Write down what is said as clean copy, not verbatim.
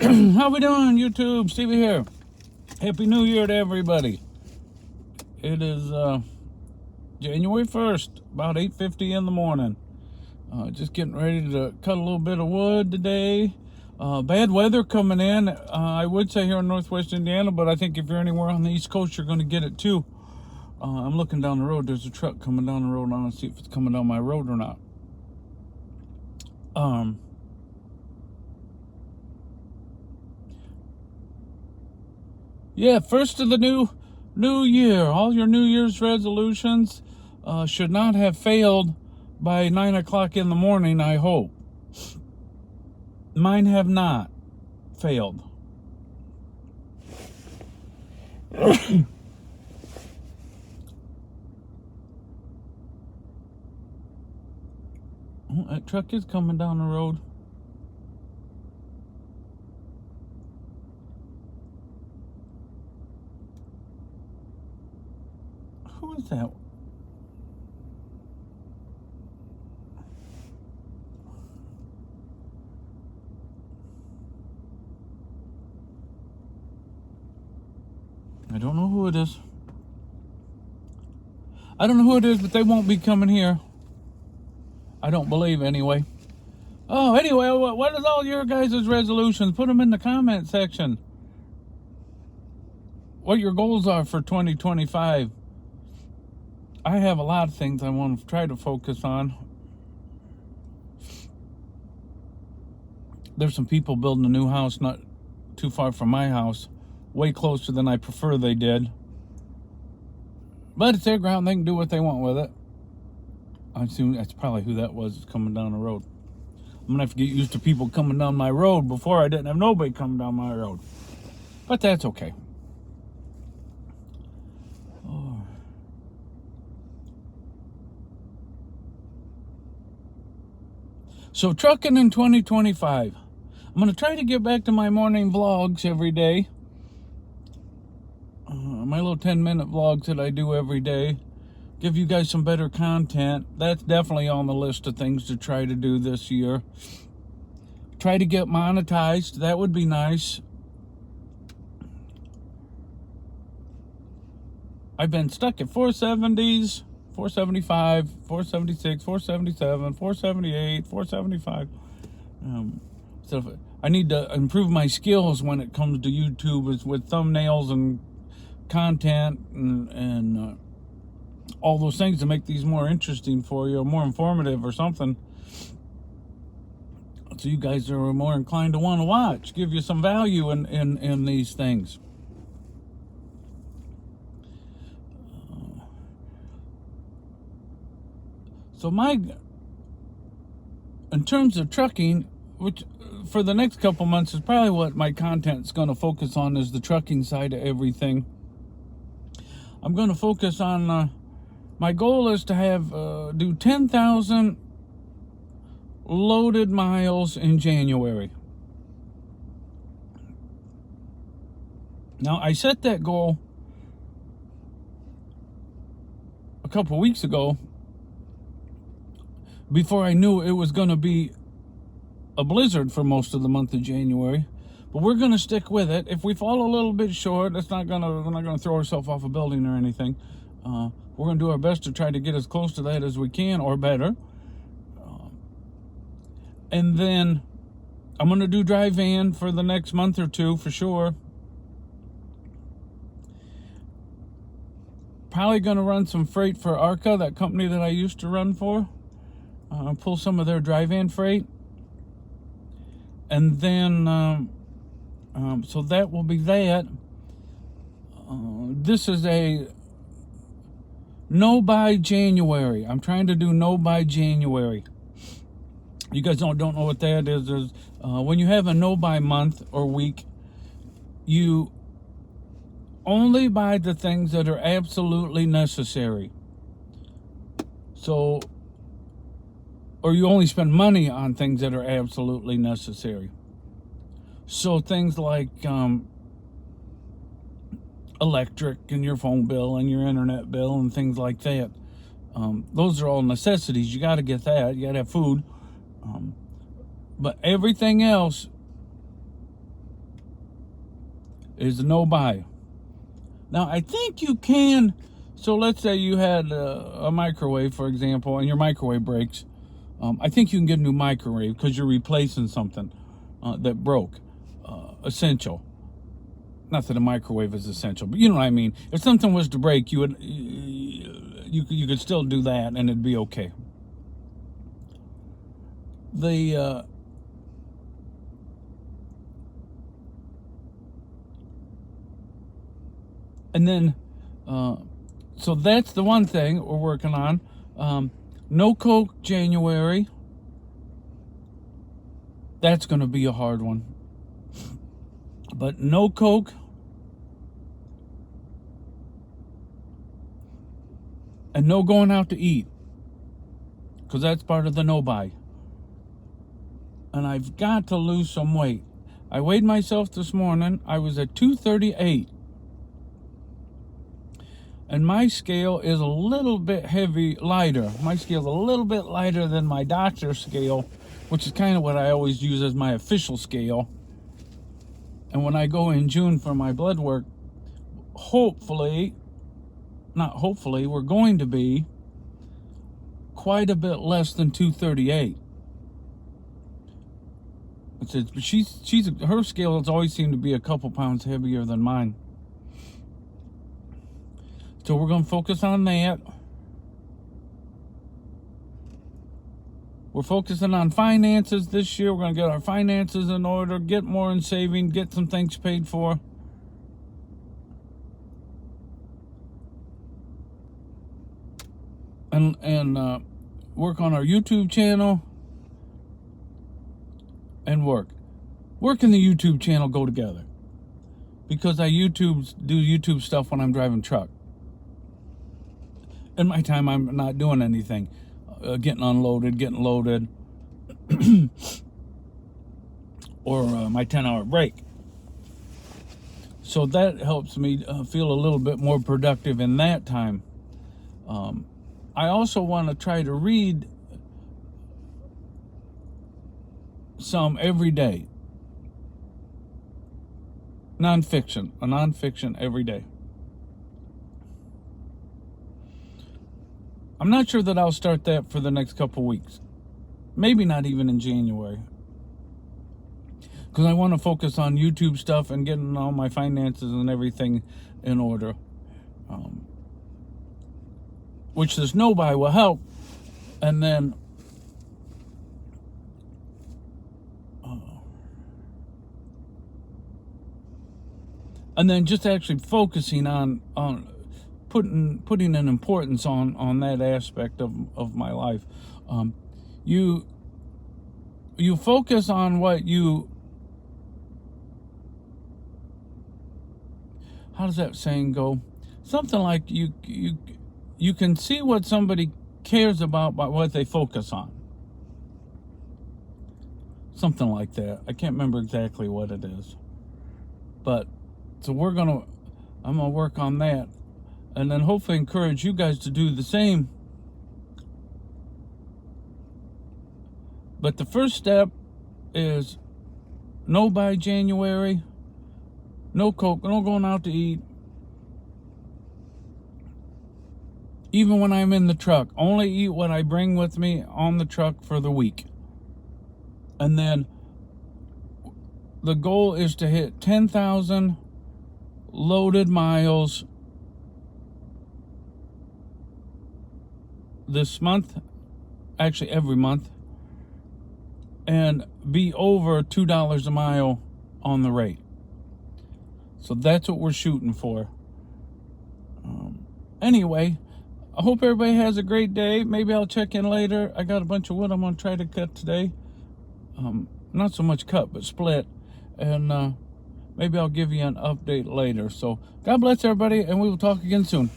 How we doing, YouTube? Stevie here. Happy New Year to everybody. It is January 1st, about 8:50 in the morning. Just getting ready to cut a little bit of wood today. Bad weather coming in. I would say here in Northwest Indiana, but I think if you're anywhere on the East Coast, you're going to get it too. I'm looking down the road. There's a truck coming down the road. I want to see if it's coming down my road or not. Yeah, first of the new year. All your New Year's resolutions should not have failed by 9 o'clock in the morning, I hope. Mine have not failed. Oh, that truck is coming down the road. Who is that? I don't know who it is. I don't know who it is, but they won't be coming here. I don't believe, anyway. Oh, anyway, what is all your guys' resolutions? Put them in the comment section. What your goals are for 2025. I have a lot of things I want to try to focus on. There's some people building a new house not too far from my house. Way closer than I prefer they did. But it's their ground. They can do what they want with it. I assume that's probably who that was coming down the road. I'm going to have to get used to people coming down my road. Before I didn't have nobody coming down my road. But that's okay. Oh. So trucking in 2025. I'm going to try to get back to my morning vlogs every day. My little 10-minute vlogs that I do every day. Give you guys some better content. That's definitely on the list of things to try to do this year. Try to get monetized. That would be nice. I've been stuck at 470s, 475, 476, 477, 478, 475. So I need to improve my skills when it comes to YouTube with thumbnails and content and all those things to make these more interesting for you, or more informative or something, so you guys are more inclined to want to watch, give you some value in these things. So in terms of trucking, which for the next couple months is probably what my content's going to focus on, is the trucking side of everything. I'm going to focus on my goal is to have do 10,000 loaded miles in January. Now, I set that goal a couple weeks ago before I knew it was going to be a blizzard for most of the month of January. But we're going to stick with it. If we fall a little bit short, we're not going to throw ourselves off a building or anything. We're going to do our best to try to get as close to that as we can, or better. And then I'm going to do dry van for the next month or two for sure. Probably going to run some freight for ARCA, that company that I used to run for. Pull some of their dry van freight. And then, so that will be that. This is a no by January. I'm trying to do no by January. You guys don't know what that is. When you have a no by month or week, you only buy the things that are absolutely necessary. So, or you only spend money on things that are absolutely necessary. So things like electric and your phone bill and your internet bill and things like that. Those are all necessities. You got to get that. You got to have food. But everything else is a no buy. Now, I think you can. So let's say you had a microwave, for example, and your microwave breaks. I think you can get a new microwave because you're replacing something that broke. Essential. Not that a microwave is essential, but you know what I mean. If something was to break, you could still do that and it'd be okay. And then, so that's the one thing we're working on. No Coke January. That's going to be a hard one. But no Coke. And no going out to eat. Because that's part of the no buy. And I've got to lose some weight. I weighed myself this morning. I was at 238. And my scale is a little bit lighter. My scale is a little bit lighter than my doctor's scale, which is kind of what I always use as my official scale. And when I go in June for my blood work, we're going to be quite a bit less than 238. Her scale has always seemed to be a couple pounds heavier than mine. So we're going to focus on that. We're focusing on finances this year. We're going to get our finances in order, get more in saving, get some things paid for. And work on our YouTube channel. And work and the YouTube channel go together. Because I do YouTube stuff when I'm driving truck. In my time, I'm not doing anything. Getting unloaded, getting loaded. Or my 10-hour break. So that helps me feel a little bit more productive in that time. I also want to try to read some every day. Nonfiction every day. I'm not sure that I'll start that for the next couple weeks. Maybe not even in January. Because I want to focus on YouTube stuff and getting all my finances and everything in order. Which this no buy will help. And then just actually focusing on putting an importance on that aspect of my life. You focus on what you, how does that saying go? Something like you can see what somebody cares about by what they focus on. Something like that. I can't remember exactly what it is. But so I'm gonna work on that, and then hopefully encourage you guys to do the same. But the first step is no buy January, no Coke, no going out to eat. Even when I'm in the truck, only eat what I bring with me on the truck for the week. And then the goal is to hit 10,000 loaded miles this month, actually every month, and be over $2 a mile on the rate. So that's what we're shooting for. Anyway, I hope everybody has a great day. Maybe I'll check in later. I got a bunch of wood I'm going to try to cut today. Not so much cut, but split. And maybe I'll give you an update later. So God bless everybody, and we will talk again soon.